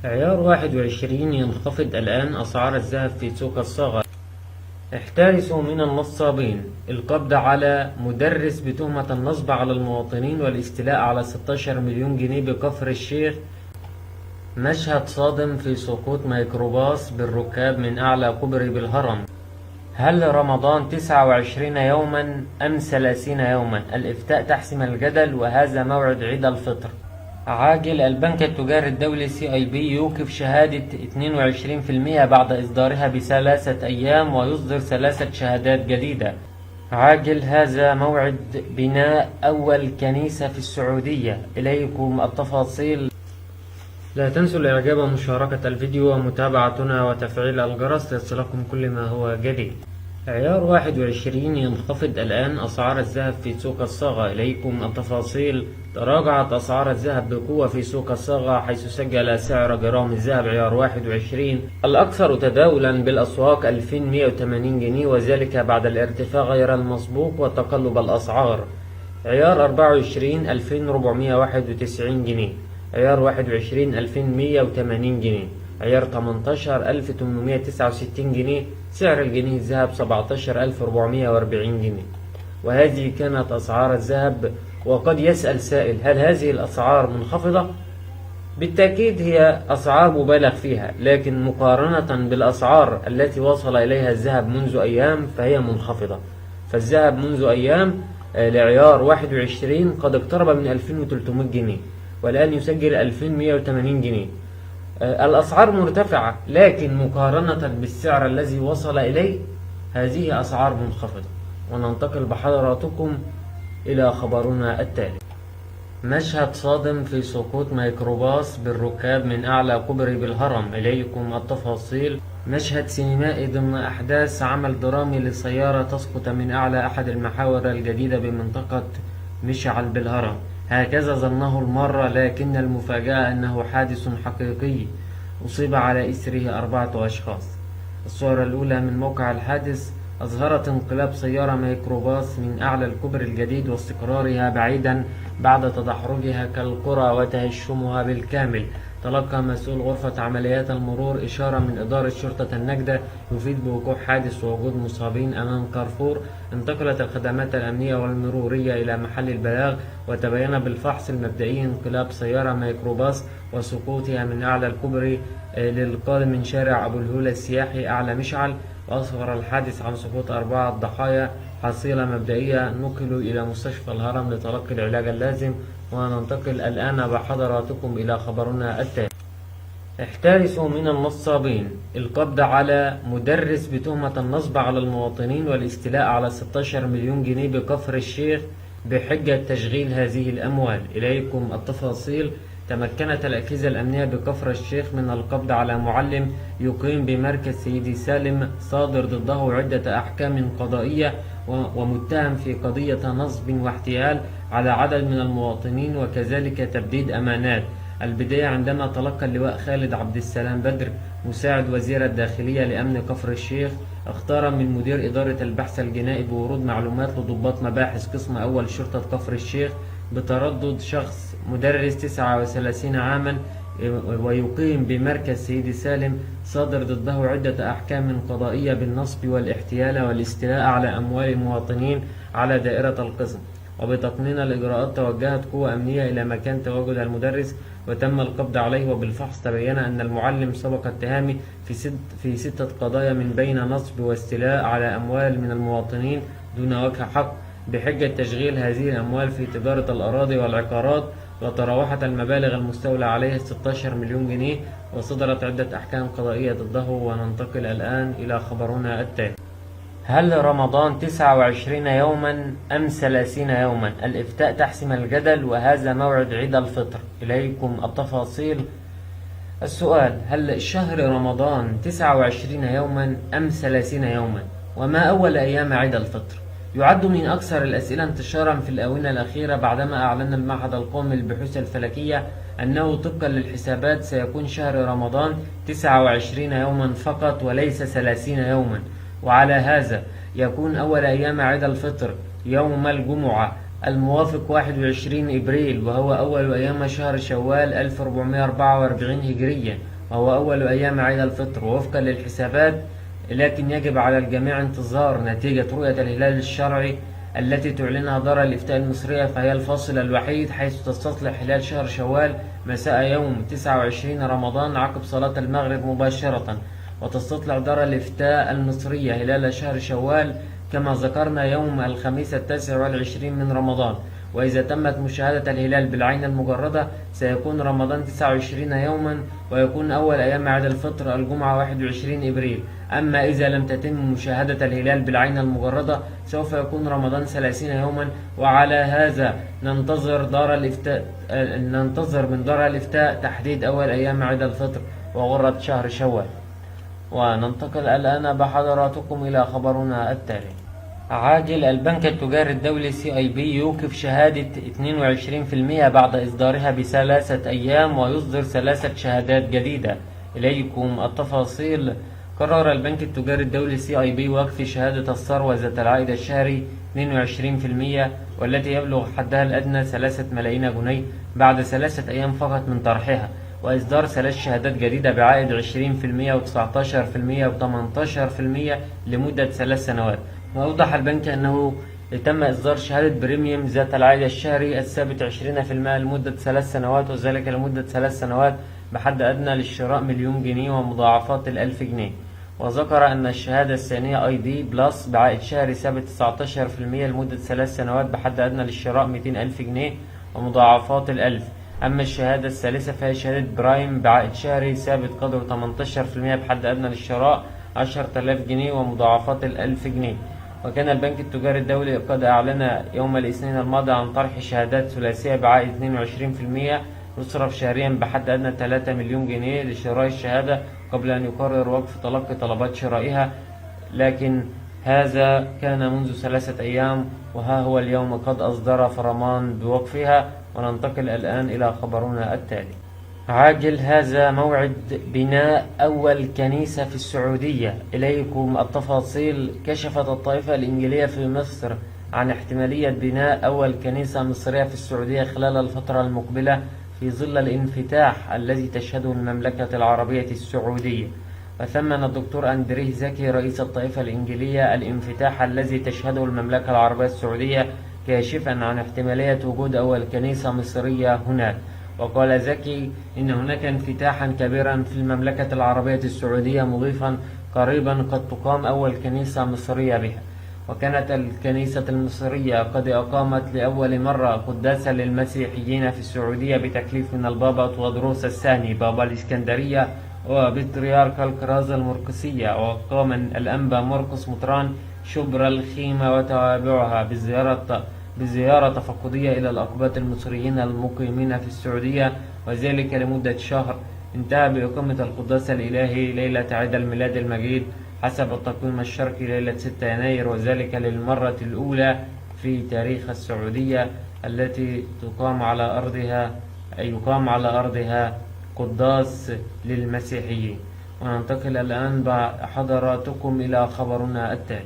عيار 21 ينخفض الآن أسعار الذهب في سوق الصاغة. احترسوا من النصابين. القبض على مدرس بتهمة النصب على المواطنين والاستيلاء على 16 مليون جنيه بكفر الشيخ. مشهد صادم في سقوط ميكروباص بالركاب من أعلى كوبري بالهرم. هل رمضان 29 يوما أم 30 يوما؟ الإفتاء تحسم الجدل وهذا موعد عيد الفطر. عاجل. البنك التجاري الدولي CIB يوقف شهادة 22% بعد إصدارها ب3 أيام ويصدر 3 شهادات جديدة. عاجل. هذا موعد بناء أول كنيسة في السعودية. إليكم التفاصيل. لا تنسوا الإعجاب ومشاركة الفيديو ومتابعتنا وتفعيل الجرس ليصلكم كل ما هو جديد. عيار 21 ينخفض الآن أسعار الذهب في سوق الصاغة. إليكم التفاصيل. تراجعت أسعار الذهب بقوة في سوق الصاغة، حيث سجل سعر جرام الذهب عيار 21 الأكثر تداولا بالأسواق 2180 جنيه، وذلك بعد الارتفاع غير المسبوق وتقلب الأسعار. عيار 24 2491 جنيه، عيار 21 2180 جنيه، عيار 18 1869 جنيه، سعر الجنيه الذهب 17440 جنيه. وهذه كانت أسعار الذهب. وقد يسأل سائل: هل هذه الأسعار منخفضة؟ بالتأكيد هي أسعار مبالغ فيها، لكن مقارنة بالأسعار التي وصل إليها الذهب منذ أيام فهي منخفضة. فالذهب منذ أيام لعيار 21 قد اقترب من 2300 جنيه، والآن يسجل 2180 جنيه. الأسعار مرتفعة، لكن مقارنة بالسعر الذي وصل إليه هذه أسعار منخفضة. وننتقل بحضراتكم إلى خبرنا التالي. مشهد صادم في سقوط ميكروباص بالركاب من أعلى كوبري بالهرم. إليكم التفاصيل. مشهد سينمائي ضمن أحداث عمل درامي لسيارة تسقط من أعلى أحد المحاور الجديدة بمنطقة مشعل بالهرم. هكذا ظنه المرة، لكن المفاجأة أنه حادث حقيقي أصيب على إثره 4 أشخاص. الصورة الأولى من موقع الحادث أظهرت انقلاب سيارة ميكروباص من أعلى الكوبري الجديد واستقرارها بعيدا بعد تدحرجها كالقرى وتهشمها بالكامل. تلقى مسؤول غرفة عمليات المرور إشارة من إدارة شرطة النجدة يفيد بوقوع حادث ووجود مصابين أمام كارفور. انتقلت الخدمات الأمنية والمرورية إلى محل البلاغ، وتبين بالفحص المبدئي انقلاب سيارة ميكروباص وسقوطها من أعلى الكوبري للقادم من شارع أبو الهول السياحي أعلى مشعل. وأسفر الحادث عن سقوط 4 ضحايا. حصيلة مبدئية نقلوا إلى مستشفى الهرم لتلقي العلاج اللازم. وننتقل الآن بحضراتكم إلى خبرنا التالي. احترسوا من النصابين. القبض على مدرس بتهمة النصب على المواطنين والاستيلاء على 16 مليون جنيه بكفر الشيخ بحجة تشغيل هذه الأموال. إليكم التفاصيل. تمكنت الأجهزة الأمنية بكفر الشيخ من القبض على معلم يقيم بمركز سيدي سالم صادر ضده عدة أحكام قضائية ومتهم في قضية نصب واحتيال على عدد من المواطنين وكذلك تبديد أمانات. البداية عندما تلقى اللواء خالد عبد السلام بدر مساعد وزير الداخلية لأمن كفر الشيخ اختار من مدير إدارة البحث الجنائي بورود معلومات لضباط مباحث قسم أول شرطة كفر الشيخ بتردد شخص مدرس 39 عاما ويقيم بمركز سيدي سالم صادر ضده عدة أحكام قضائية بالنصب والاحتيال والاستيلاء على أموال المواطنين على دائرة القسم. وبتقنين الإجراءات توجهت قوة أمنية إلى مكان تواجد المدرس وتم القبض عليه. وبالفحص تبين أن المعلم سبق اتهامه في 6 قضايا من بين نصب واستيلاء على أموال من المواطنين دون وجه حق بحجة تشغيل هذه الأموال في تجارة الأراضي والعقارات. وتراوحت المبالغ المستولى عليها 16 مليون جنيه، وصدرت عدة أحكام قضائية ضده. وننتقل الآن إلى خبرنا التالي. هل رمضان 29 يوما أم 30 يوما؟ الإفتاء تحسم الجدل وهذا موعد عيد الفطر. إليكم التفاصيل. السؤال: هل شهر رمضان 29 يوما أم 30 يوما؟ وما أول أيام عيد الفطر؟ يعد من أكثر الأسئلة انتشارا في الآونة الأخيرة بعدما أعلن المعهد القومي للبحوث الفلكية أنه طبقا للحسابات سيكون شهر رمضان 29 يوما فقط وليس 30 يوما. وعلى هذا يكون أول أيام عيد الفطر يوم الجمعة الموافق 21 إبريل، وهو أول أيام شهر شوال 1444 هجرية، وهو أول أيام عيد الفطر وفقا للحسابات. لكن يجب على الجميع انتظار نتيجة رؤية الهلال الشرعي التي تعلنها دار الإفتاء المصرية، فهي الفاصل الوحيد حيث تستطلع هلال شهر شوال مساء يوم 29 رمضان عقب صلاة المغرب مباشرة. وتستطلع دار الإفتاء المصرية هلال شهر شوال كما ذكرنا يوم الخميس 29 من رمضان. وإذا تمت مشاهدة الهلال بالعين المجردة سيكون رمضان 29 يوما، ويكون أول أيام عيد الفطر الجمعة 21 إبريل. أما إذا لم تتم مشاهدة الهلال بالعين المجردة سوف يكون رمضان 30 يوما. وعلى هذا ننتظر من دار الإفتاء تحديد أول أيام عيد الفطر وغرة شهر شوال. وننتقل الآن بحضراتكم إلى خبرنا التالي. عاجل: البنك التجاري الدولي CIB يوقف شهادة 22% بعد إصدارها ب3 أيام ويصدر 3 شهادات جديدة. إليكم التفاصيل. قرر البنك التجاري الدولي CIB وقف شهادة الثروة ذات العائد الشهري 22% والتي يبلغ حدها الأدنى 3 ملايين جنيه بعد 3 أيام فقط من طرحها، وإصدار 3 شهادات جديدة بعائد 20% و19% و18% لمدة 3 سنوات. وأوضح البنك أنه تم إصدار شهادة بريميوم ذات العائد الشهري الثابت 20% لمدة 3 سنوات، وذلك لمدة 3 سنوات بحد أدنى للشراء 1,000,000 جنيه ومضاعفات 1000 جنيه. وذكر أن الشهادة الثانية ID بلس بعائد شهري ثابت 19% لمدة 3 سنوات بحد أدنى للشراء 200,000 جنيه ومضاعفات 1000. أما الشهادة الثالثة فهي شهادة برايم بعائد شهري ثابت قدره 18% بحد أدنى للشراء 10,000 جنيه ومضاعفات 1000 جنيه. وكان البنك التجاري الدولي قد أعلن يوم الاثنين الماضي عن طرح شهادات ثلاثية بعائد 22% يصرف شهريا بحد أدنى 3 مليون جنيه لشراء الشهادة قبل أن يقرر وقف تلقي طلبات شرائها، لكن هذا كان منذ 3 أيام، وها هو اليوم قد أصدر فرمان بوقفها. وننتقل الآن إلى خبرنا التالي. عاجل: هذا موعد بناء أول كنيسة في السعودية. إليكم التفاصيل. كشفت الطائفة الإنجيلية في مصر عن احتمالية بناء أول كنيسة مصرية في السعودية خلال الفترة المقبلة في ظل الانفتاح الذي تشهده المملكة العربية السعودية. وثمن الدكتور أندريه زكي رئيس الطائفة الإنجيلية الانفتاح الذي تشهده المملكة العربية السعودية كاشفا عن احتمالية وجود أول كنيسة مصرية هناك. وقال زكي إن هناك انفتاحا كبيرا في المملكة العربية السعودية، مضيفا قريبا قد تقام أول كنيسة مصرية بها. وكانت الكنيسة المصرية قد أقامت لأول مرة قداسا للمسيحيين في السعودية بتكليف من البابا تودروس الثاني بابا الإسكندرية وبطريرك الكرازة المرقسية. وقام الأنبا مرقس مطران شبرا الخيمة وتوابعها بزيارة تفقدية إلى الأقباط المصريين المقيمين في السعودية، وذلك لمدة شهر. انتهى بإقامة القداس الإلهي ليلة عيد الميلاد المجيد حسب التقويم الشرقي ليلة 6 يناير، وذلك للمرة الأولى في تاريخ السعودية التي يقام على أرضها قداس للمسيحيين. وننتقل الآن بحضراتكم إلى خبرنا التالي.